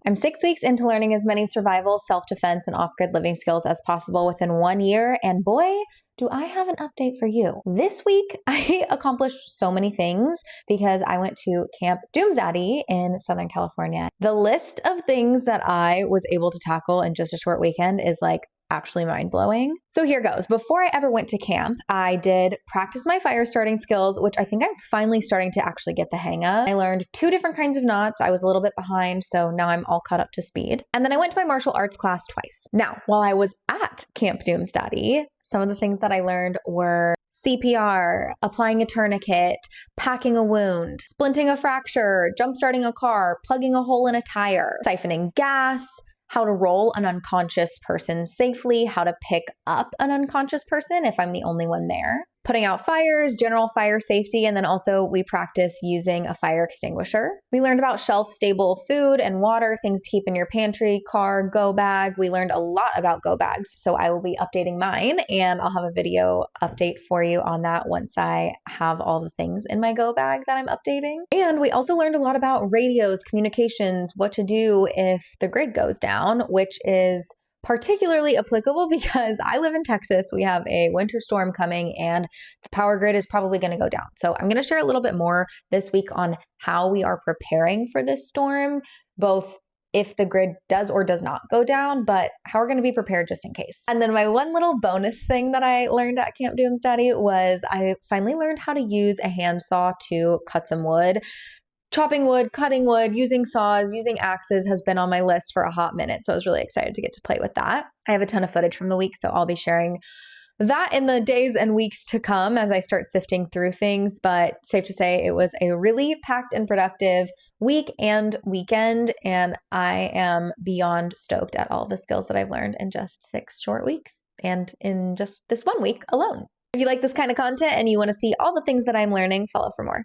I'm 6 weeks into learning as many survival, self-defense, and off-grid living skills as possible within 1 year, and boy, do I have an update for you. This week, I accomplished so many things because I went to Camp Doomsdaddy in Southern California. The list of things that I was able to tackle in just a short weekend is like actually mind-blowing. So here goes. Before I ever went to camp, I did practice my fire starting skills, which I think I'm finally starting to actually get the hang of. I learned 2 different kinds of knots. I was a little bit behind, so now I'm all caught up to speed. And then I went to my martial arts class twice. Now, while I was at Camp Doomsdaddy, some of the things that I learned were CPR, applying a tourniquet, packing a wound, splinting a fracture, jump starting a car, plugging a hole in a tire, siphoning gas, how to roll an unconscious person safely, how to pick up an unconscious person if I'm the only one there, putting out fires, general fire safety, and then also we practice using a fire extinguisher. We learned about shelf-stable food and water, things to keep in your pantry, car, go bag. We learned a lot about go bags, so I will be updating mine, and I'll have a video update for you on that once I have all the things in my go bag that I'm updating. And we also learned a lot about radios, communications, what to do if the grid goes down, which is particularly applicable because I live in Texas. We have a winter storm coming and the power grid is probably going to go down. So I'm going to share a little bit more this week on how we are preparing for this storm, both if the grid does or does not go down, but how we're going to be prepared just in case. And then my one little bonus thing that I learned at Camp Doomsdaddy was I finally learned how to use a handsaw to cut some wood. Chopping wood, cutting wood, using saws, using axes has been on my list for a hot minute, so I was really excited to get to play with that. I have a ton of footage from the week, so I'll be sharing that in the days and weeks to come as I start sifting through things, but safe to say it was a really packed and productive week and weekend, and I am beyond stoked at all the skills that I've learned in just 6 short weeks and in just this 1 week alone. If you like this kind of content and you want to see all the things that I'm learning, follow for more.